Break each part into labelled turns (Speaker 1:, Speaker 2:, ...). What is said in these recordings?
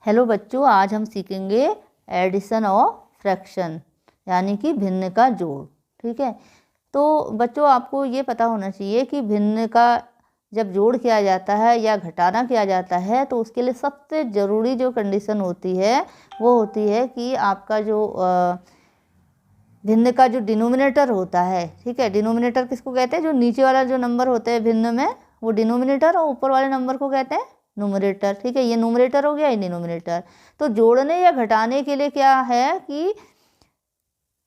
Speaker 1: Hello बच्चों, आज हम सीखेंगे एडिशन ऑफ फ्रैक्शन यानी कि भिन्न का जोड़। ठीक है, तो बच्चों आपको ये पता होना चाहिए कि भिन्न का जब जोड़ किया जाता है या घटाना किया जाता है तो उसके लिए सबसे ज़रूरी जो कंडीशन होती है वो होती है कि आपका जो भिन्न का जो डिनोमिनेटर होता है, ठीक है, डिनोमिनेटर किसको कहते हैं? जो नीचे वाला जो नंबर होता है भिन्न में वो डिनोमिनेटर, और ऊपर वाले नंबर को कहते हैं न्यूमरेटर। ठीक है, ये न्यूमरेटर हो गया, ये डिनोमिनेटर। तो जोड़ने या घटाने के लिए क्या है कि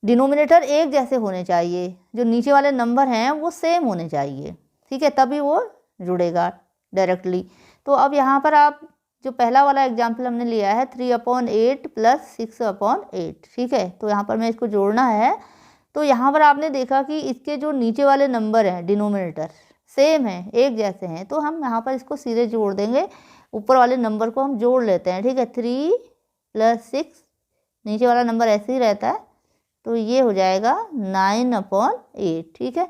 Speaker 1: डिनोमिनेटर एक जैसे होने चाहिए, जो नीचे वाले नंबर हैं वो सेम होने चाहिए। ठीक है, तभी वो जुड़ेगा डायरेक्टली। तो अब यहाँ पर आप जो पहला वाला एग्जाम्पल हमने लिया है 3/8 + 6/8। ठीक है, तो यहाँ पर मैं इसको जोड़ना है। तो यहाँ पर आपने देखा कि इसके जो नीचे वाले नंबर हैं डिनोमिनेटर सेम हैं, एक जैसे हैं, तो हम यहाँ पर इसको सीधे जोड़ देंगे। ऊपर वाले नंबर को हम जोड़ लेते हैं। ठीक है, 3 + 6, नीचे वाला नंबर ऐसे ही रहता है, तो ये हो जाएगा 9/8। ठीक है,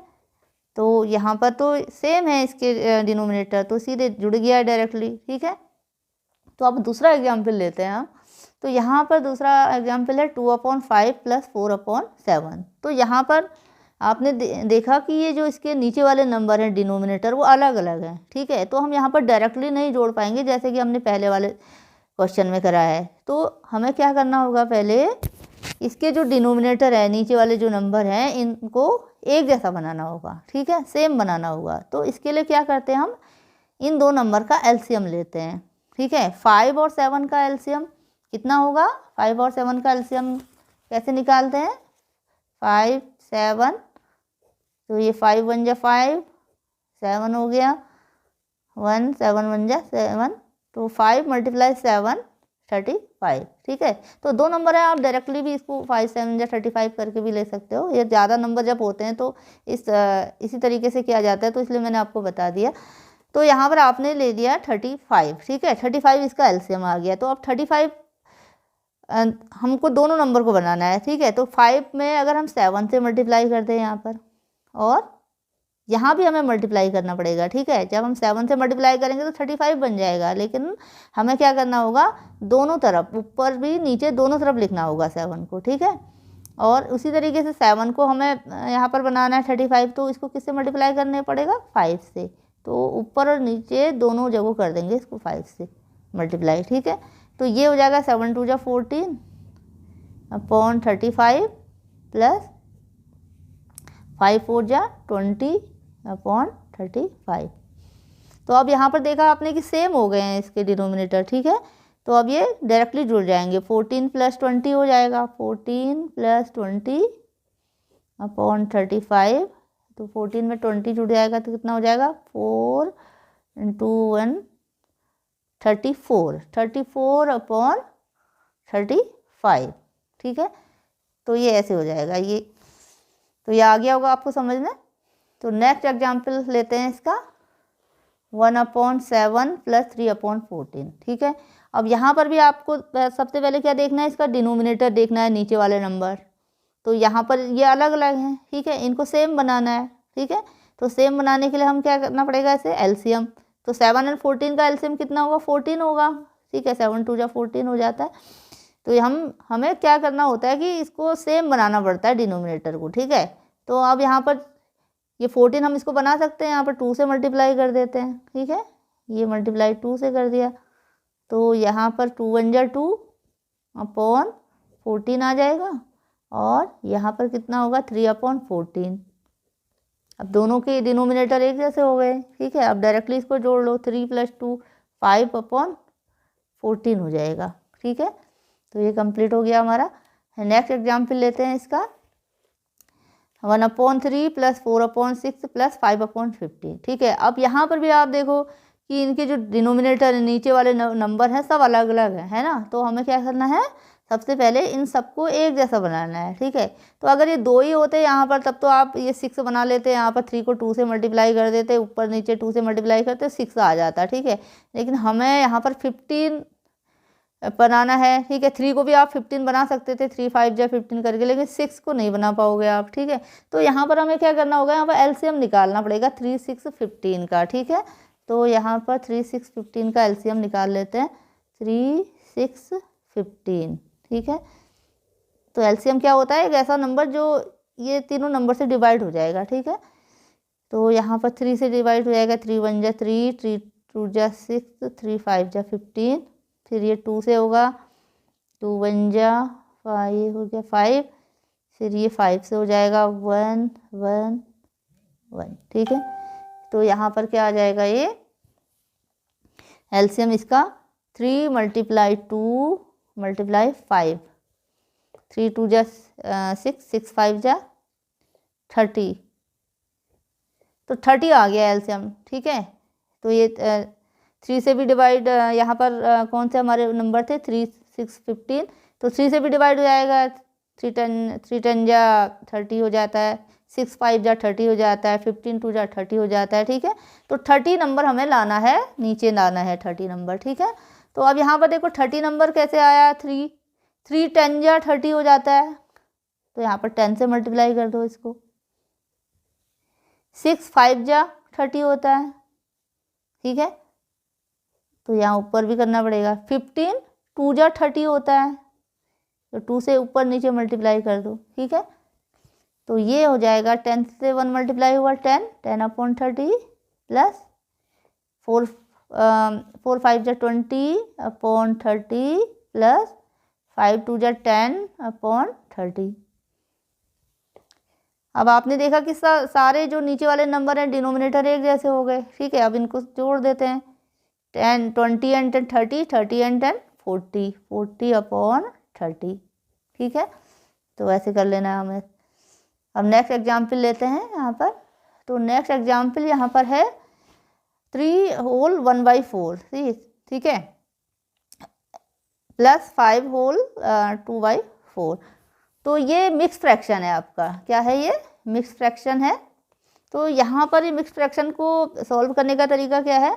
Speaker 1: तो यहाँ पर तो सेम है इसके डिनोमिनेटर, तो सीधे जुड़ गया है डायरेक्टली। ठीक है, तो अब दूसरा एग्जाम्पल लेते हैं हम। तो यहाँ पर दूसरा एग्जाम्पल है 2/5 + 4/7। तो यहाँ पर आपने देखा कि ये जो इसके नीचे वाले नंबर हैं डिनोमिनेटर वो अलग अलग हैं। ठीक है, तो हम यहाँ पर डायरेक्टली नहीं जोड़ पाएंगे जैसे कि हमने पहले वाले क्वेश्चन में करा है। तो हमें क्या करना होगा, पहले इसके जो डिनोमिनेटर है नीचे वाले जो नंबर हैं इनको एक जैसा बनाना होगा। ठीक है, सेम बनाना होगा। तो इसके लिए क्या करते हैं, हम इन दो नंबर का एलसीएम लेते हैं। ठीक है, 5 और 7 का एलसीएम कितना होगा? 5 और 7 का एलसीएम कैसे निकालते हैं? 5 7, तो ये 5 × 1 = 5, 7 हो गया, 1 7 × 1 = 7, तो 5 × 7 35। ठीक है, तो दो नंबर है, आप डायरेक्टली भी इसको 5 7 × 35 करके भी ले सकते हो। ये ज़्यादा नंबर जब होते हैं तो इसी तरीके से किया जाता है, तो इसलिए मैंने आपको बता दिया। तो यहाँ पर आपने ले लिया 35। ठीक है, 35 इसका एलसीएम आ गया। तो अब 35 हमको दोनों नंबर को बनाना है। ठीक है, तो 5 में अगर हम 7 से मल्टीप्लाई करते हैं यहाँ पर, और यहाँ भी हमें मल्टीप्लाई करना पड़ेगा। ठीक है, जब हम 7 से मल्टीप्लाई करेंगे तो 35 बन जाएगा, लेकिन हमें क्या करना होगा, दोनों तरफ, ऊपर भी नीचे दोनों तरफ लिखना होगा 7 को। ठीक है, और उसी तरीके से 7 को हमें यहाँ पर बनाना है 35, तो इसको किससे मल्टीप्लाई करने पड़ेगा? 5 से। तो ऊपर और नीचे दोनों जगह कर देंगे इसको 5 से मल्टीप्लाई। ठीक है, तो ये हो जाएगा 7 × 2 = 14/35 + 5 × 4 = 20/35। तो अब यहाँ पर देखा आपने कि सेम हो गए हैं इसके डिनोमिनेटर। ठीक है, तो अब ये डायरेक्टली जुड़ जाएंगे। 14 + 20 हो जाएगा, 14 + 20/35, तो 14 में 20 जुड़ जाएगा तो कितना हो जाएगा? 4 × 1 = 34, 34/35। ठीक है, तो ये ऐसे हो जाएगा। ये तो ये आ गया होगा आपको समझ में। तो नेक्स्ट एग्जाम्पल लेते हैं इसका 1/7 + 3/14। ठीक है, अब यहाँ पर भी आपको सबसे पहले क्या देखना है, इसका डिनोमिनेटर देखना है, नीचे वाले नंबर। तो यहाँ पर ये अलग अलग हैं। ठीक है, इनको सेम बनाना है। ठीक है, तो सेम बनाने के लिए हम क्या करना पड़ेगा, इसे एलसीएम। तो 7 और 14 का एलसीएम कितना होगा? 14 होगा। ठीक है, 7 × 2 = 14 हो जाता है। तो हमें क्या करना होता है कि इसको सेम बनाना पड़ता है डिनोमिनेटर को। ठीक है, तो अब यहाँ पर ये 14 हम इसको बना सकते हैं, यहाँ पर 2 से मल्टीप्लाई कर देते हैं। ठीक है, ये मल्टीप्लाई 2 से कर दिया, तो यहाँ पर 2 × 1 = 2/14 आ जाएगा, और यहाँ पर कितना होगा? 3/14। अब दोनों के डिनोमिनेटर एक जैसे हो गए। ठीक है, अब डायरेक्टली इसको जोड़ लो, 3 + 2 5/14 हो जाएगा। ठीक है, तो ये कंप्लीट हो गया हमारा। नेक्स्ट एग्जाम्पल लेते हैं इसका 1/3 + 4/6 + 5/15। ठीक है, अब यहाँ पर भी आप देखो कि इनके जो डिनोमिनेटर नीचे वाले नंबर हैं सब अलग अलग हैं, है ना। तो हमें क्या करना है, सबसे पहले इन सबको एक जैसा बनाना है। ठीक है, तो अगर ये 2 ही होते यहाँ पर तब तो आप ये 6 बना लेते, यहाँ पर 3 को 2 से मल्टीप्लाई कर देते, ऊपर नीचे 2 से मल्टीप्लाई करते, 6 आ जाता। ठीक है, लेकिन हमें यहाँ पर 15 बनाना है। ठीक है, 3 को भी आप 15 बना सकते थे, 3 × 5 = 15 करके, लेकिन 6 को नहीं बना पाओगे आप। ठीक है, तो यहाँ पर हमें क्या करना होगा, यहाँ पर एलसीएम निकालना पड़ेगा 3 6 15 का। ठीक है, तो यहाँ पर 3 6 15 का एलसीएम निकाल लेते हैं। 3 6 15, ठीक है। तो एलसीएम क्या होता है, एक ऐसा नंबर जो ये तीनों नंबर से डिवाइड हो जाएगा, ठीक है। तो यहाँ पर 3 से डिवाइड हो जाएगा, 3 1 जा 3, 3 2 जा 6, 3 5 जा 15, फिर ये 2 से होगा, 2 1 जा 5 हो गया 5, फिर ये 5 से हो जाएगा 1 1 1, ठीक है। तो यहाँ पर क्या आ जाएगा, ये एलसीएम इसका 3 × 2 × 5, 3 2 जा 6, 6 5 जा 30, तो 30 आ गया एलसीएम, ठीक है। तो ये 3 से भी डिवाइड, यहाँ पर कौन से हमारे नंबर थे, 3 6 15, तो 3 से भी डिवाइड हो जाएगा, 3 10 जा 30 हो जाता है, 6 5 जा 30 हो जाता है, 15 2 जा 30 हो जाता है, ठीक है। तो 30 नंबर हमें लाना है, नीचे लाना है 30 नंबर, ठीक है। तो अब यहाँ पर देखो 30 नंबर कैसे आया, 3 10 जा 30 हो जाता है, तो यहाँ पर 10 से मल्टीप्लाई कर दो इसको। 6 5 जा 30 होता है, ठीक है। तो यहाँ ऊपर भी करना पड़ेगा। 15 2 जा 30 होता है, तो 2 से ऊपर नीचे मल्टीप्लाई कर दो, ठीक है। तो ये हो जाएगा 10 से 1 मल्टीप्लाई हुआ 10, 10/30 प्लस 4 5 जा 20/30 प्लस 5 2 जा 10/30। अब आपने देखा कि सारे जो नीचे वाले नंबर हैं डिनोमिनेटर एक जैसे हो गए, ठीक है। अब इनको जोड़ देते हैं, 10 20 एंड 10 30, 30 एंड 10 40, 40/30, ठीक है। तो ऐसे कर लेना है हमें। अब नेक्स्ट एग्जाम्पल लेते हैं यहाँ पर। तो नेक्स्ट एग्जाम्पल यहाँ पर है 3 होल 1/4, ठीक है, प्लस 5 होल 2/4। तो ये मिक्स फ्रैक्शन है आपका, क्या है ये, मिक्स फ्रैक्शन है। तो यहाँ पर ये मिक्स फ्रैक्शन को सॉल्व करने का तरीका क्या है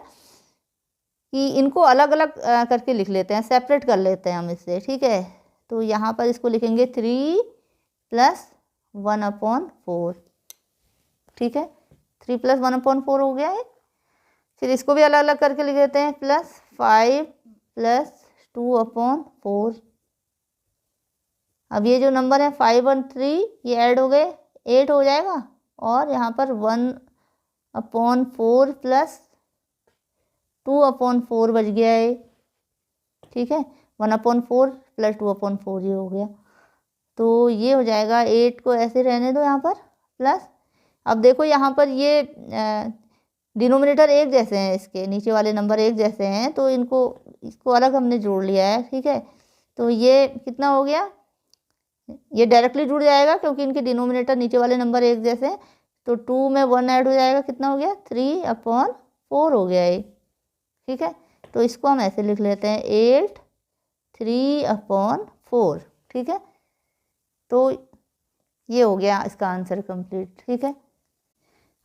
Speaker 1: कि इनको अलग अलग करके लिख लेते हैं, सेपरेट कर लेते हैं हम इससे, ठीक है। तो यहाँ पर इसको लिखेंगे 3 + 1/4, ठीक है। 3 + 1/4 हो गया है। फिर इसको भी अलग अलग करके लिख देते हैं, +5 + 2/4। अब ये जो नंबर है 5 और 3 ये ऐड हो गए, 8 हो जाएगा, और यहाँ पर 1/4 + 2/4 बच गया है, ठीक है। 1/4 + 2/4 ये हो गया। तो ये हो जाएगा, 8 को ऐसे रहने दो यहाँ पर, प्लस अब देखो यहाँ पर ये डिनोमिनेटर एक जैसे हैं, इसके नीचे वाले नंबर एक जैसे हैं, तो इसको अलग हमने जोड़ लिया है, ठीक है। तो ये कितना हो गया, ये डायरेक्टली जुड़ जाएगा क्योंकि इनके डिनोमिनेटर नीचे वाले नंबर एक जैसे हैं। तो 2 में 1 ऐड हो जाएगा, कितना हो गया, 3/4 हो गया ये, ठीक है। तो इसको हम ऐसे लिख लेते हैं, 8 3/4, ठीक है। तो ये हो गया इसका आंसर कंप्लीट, ठीक है।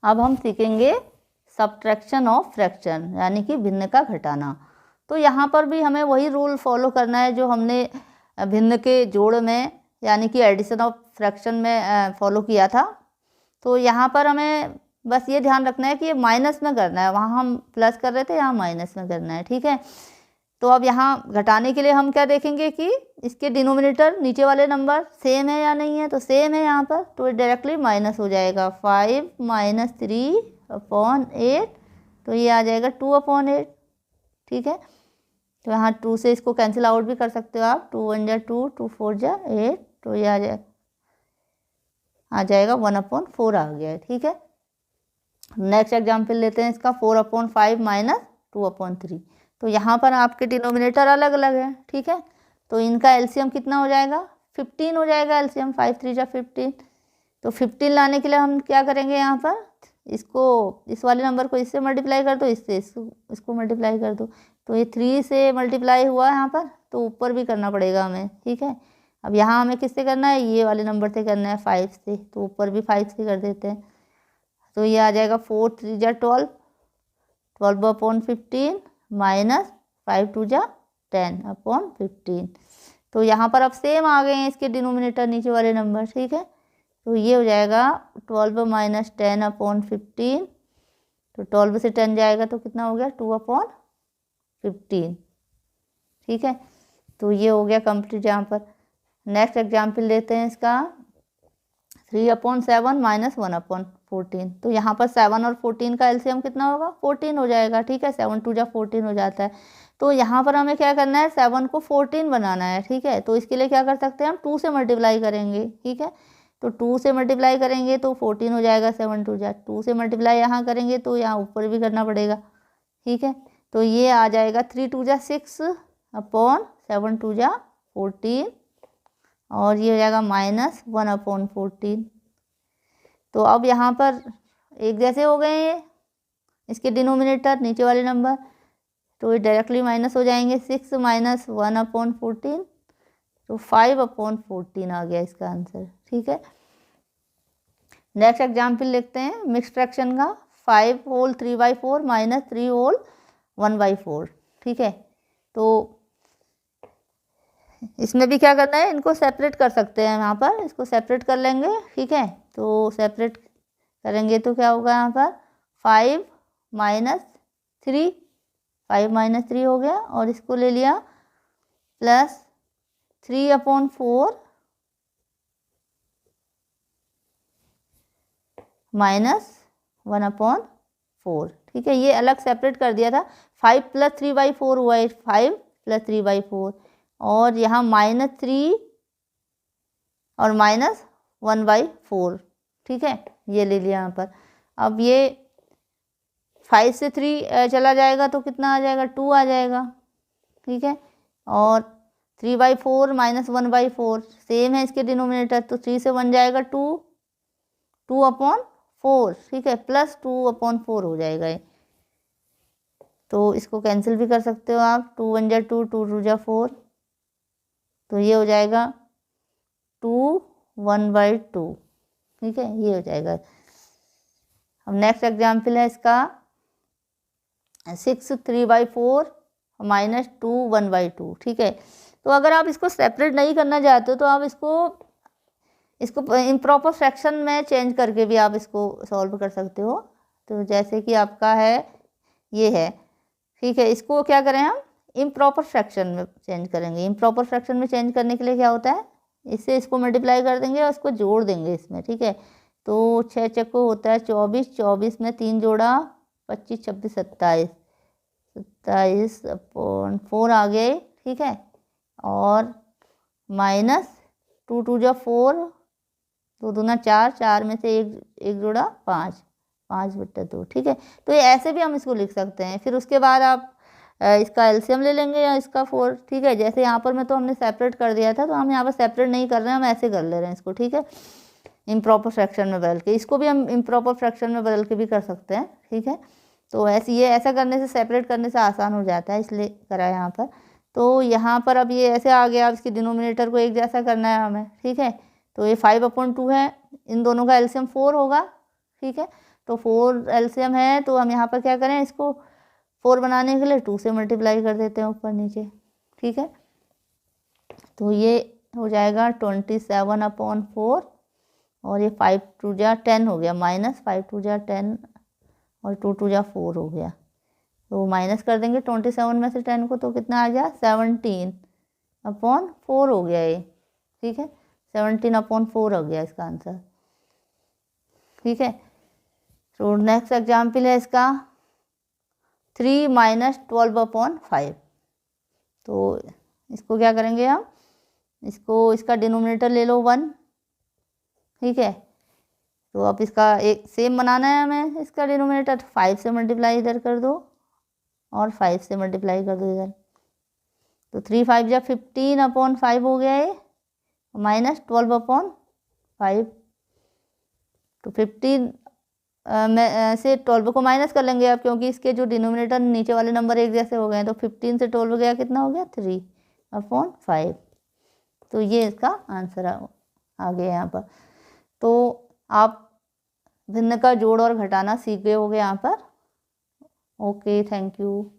Speaker 1: अब हम सीखेंगे सब्ट्रैक्शन ऑफ फ्रैक्शन, यानी कि भिन्न का घटाना। तो यहाँ पर भी हमें वही रूल फॉलो करना है जो हमने भिन्न के जोड़ में, यानी कि एडिशन ऑफ फ्रैक्शन में फॉलो किया था। तो यहाँ पर हमें बस ये ध्यान रखना है कि ये माइनस में करना है, वहाँ हम प्लस कर रहे थे, यहाँ माइनस में करना है, ठीक है। तो अब यहाँ घटाने के लिए हम क्या देखेंगे कि इसके डिनोमिनेटर नीचे वाले नंबर सेम है या नहीं है, तो सेम है यहाँ पर, तो डायरेक्टली माइनस हो जाएगा। 5 - 3/8, तो ये आ जाएगा 2/8, ठीक है। तो यहाँ 2 से इसको कैंसिल आउट भी कर सकते हो आप, 2 1 जा 2, 2 4 जा 8, तो ये आ जाएगा 1/4 आ गया है, ठीक है। नेक्स्ट एग्जाम्पल लेते हैं इसका, 4/5 - 2/3। तो यहाँ पर आपके डिनोमिनेटर अलग अलग है, ठीक है। तो इनका एलसीएम कितना हो जाएगा, 15 हो जाएगा एलसीएम, 5 3 जा 15। तो 15 लाने के लिए हम क्या करेंगे, यहाँ पर इस वाले नंबर को इससे मल्टीप्लाई कर दो, इससे इसको मल्टीप्लाई कर दो। तो ये 3 से मल्टीप्लाई हुआ यहाँ पर, तो ऊपर भी करना पड़ेगा हमें, ठीक है। अब यहाँ हमें किससे करना है, ये वाले नंबर से करना है, 5 से, तो ऊपर भी 5 से कर देते हैं। तो ये आ जाएगा 4 3 जा 12, 12/15 माइनस 5 2 जा 10/15। तो यहाँ पर अब सेम आ गए हैं इसके डिनोमिनेटर नीचे वाले नंबर, ठीक है। तो ये हो जाएगा 12 - 10/15, तो 12 से 10 जाएगा तो कितना हो गया, 2/15, ठीक है। तो ये हो गया कंप्लीट यहाँ पर। नेक्स्ट एग्जाम्पल लेते हैं इसका 3/7 - 1/14। तो यहाँ पर 7 और 14 का एलसीएम कितना होगा? 14 हो जाएगा। ठीक है, 7 2 जा 14 हो जाता है। तो यहाँ पर हमें क्या करना है? 7 को 14 बनाना है। ठीक है, तो इसके लिए क्या कर सकते हैं हम? 2 से मल्टीप्लाई करेंगे। ठीक है, तो 2 से मल्टीप्लाई करेंगे तो 14 हो जाएगा। 7 2 जा 2 से मल्टीप्लाई यहाँ करेंगे तो यहाँ ऊपर भी करना पड़ेगा। ठीक है, तो ये आ जाएगा 3 2 जा 6/7 2 जा 14 और ये हो जाएगा -1/14। तो अब यहाँ पर एक जैसे हो गए ये इसके डिनोमिनेटर नीचे वाले नंबर, तो ये डायरेक्टली माइनस हो जाएंगे। 6 - 1/14 तो 5/14 आ गया इसका आंसर। ठीक है, नेक्स्ट एग्जाम्पल लिखते हैं मिक्स फ्रैक्शन का 5 होल 3/4 - 3 होल 1/4। ठीक है, तो इसमें भी क्या करना है? इनको सेपरेट कर सकते हैं। यहाँ पर इसको सेपरेट कर लेंगे। ठीक है, तो सेपरेट करेंगे तो क्या होगा? यहाँ पर 5 - 3 5 - 3 हो गया और इसको ले लिया प्लस 3/4 -1/4। ठीक है, ये अलग सेपरेट कर दिया था। 5 + 3/4 हुआ है, 5 + 3/4 और यहाँ -3 और -1/4। ठीक है, ये ले लिया यहाँ पर। अब ये 5 से 3 चला जाएगा तो कितना आ जाएगा? 2 आ जाएगा। ठीक है, और 3/4 -1/4 सेम है इसके डिनोमिनेटर, तो 3 से 1 जाएगा 2 2/4। ठीक है, प्लस 2/4 हो जाएगा ये। तो इसको कैंसिल भी कर सकते हो आप। 2 1 जा 2 2 2 जा 4 तो ये हो जाएगा 2 1/2। ठीक है, ये हो जाएगा। अब नेक्स्ट एग्जाम्पल है इसका 6 3/4 - 2 1/2। ठीक है, तो अगर आप इसको सेपरेट नहीं करना चाहते हो तो आप इसको इम्प्रॉपर फ्रैक्शन में चेंज करके भी आप इसको सॉल्व कर सकते हो। तो जैसे कि आपका है ये है। ठीक है, इसको क्या करें हम? इम्प्रॉपर फ्रैक्शन में चेंज करेंगे। इम्प्रॉपर फ्रैक्शन में चेंज करने के लिए क्या होता है? इससे इसको मल्टीप्लाई कर देंगे और इसको जोड़ देंगे इसमें। ठीक है, तो 6 चक्को होता है 24, 24 में 3 जोड़ा 25 26 27 27/4 आ गए। ठीक है, और -2 2 जा 4 2 दूना 4 4 में से एक जोड़ा 5 5/2। ठीक है, तो ये ऐसे भी हम इसको लिख सकते हैं। फिर उसके बाद आप इसका एलसीएम ले लेंगे या इसका 4। ठीक है, जैसे यहाँ पर में तो हमने सेपरेट कर दिया था, तो हम यहाँ पर सेपरेट नहीं कर रहे हैं, हम ऐसे कर ले रहे हैं इसको। ठीक है, इम्प्रॉपर फ्रैक्शन में बदल के, इसको भी हम इम्प्रॉपर फ्रैक्शन में बदल के भी कर सकते हैं। ठीक है, तो ये ऐसा करने से, सेपरेट करने से आसान हो जाता है, इसलिए करा है यहाँ पर। तो यहाँ पर अब ये ऐसे आ गया। अब इसके डिनोमिनेटर को एक जैसा करना है हमें। ठीक है, तो ये 5/2 है, इन दोनों का एलसीएम 4 होगा। ठीक है, तो 4 एलसीएम है, तो हम यहाँ पर क्या करें? इसको 4 बनाने के लिए 2 से मल्टीप्लाई कर देते हैं ऊपर नीचे। ठीक है, तो ये हो जाएगा 27/4 और ये 5 2 जा 10 हो गया, -5 2 जा 10 और 2 2 जा 4 हो गया। तो माइनस कर देंगे 27 में से 10 को, तो कितना आ गया? 17/4 हो गया ये। ठीक है, 17/4 हो गया इसका आंसर। ठीक है, तो नेक्स्ट एग्जाम्पल है इसका 3 - 12/5। तो इसको क्या करेंगे हम? इसका डिनोमिनेटर ले लो 1। ठीक है, तो अब इसका एक सेम बनाना है हमें। इसका डिनोमिनेटर 5 से मल्टीप्लाई इधर कर दो और 5 से मल्टीप्लाई कर दो इधर, तो 3 5 जा 15/5 हो गया ये, -12/5। तो 15 में से 12 को माइनस कर लेंगे अब, क्योंकि इसके जो डिनोमिनेटर नीचे वाले नंबर एक जैसे हो गए हैं। तो 15 से 12 गया, कितना हो गया? 3/5। तो ये इसका आंसर आ गया यहाँ पर। तो आप भिन्न का जोड़ और घटाना सीख गए होगे यहाँ पर। Okay, thank you.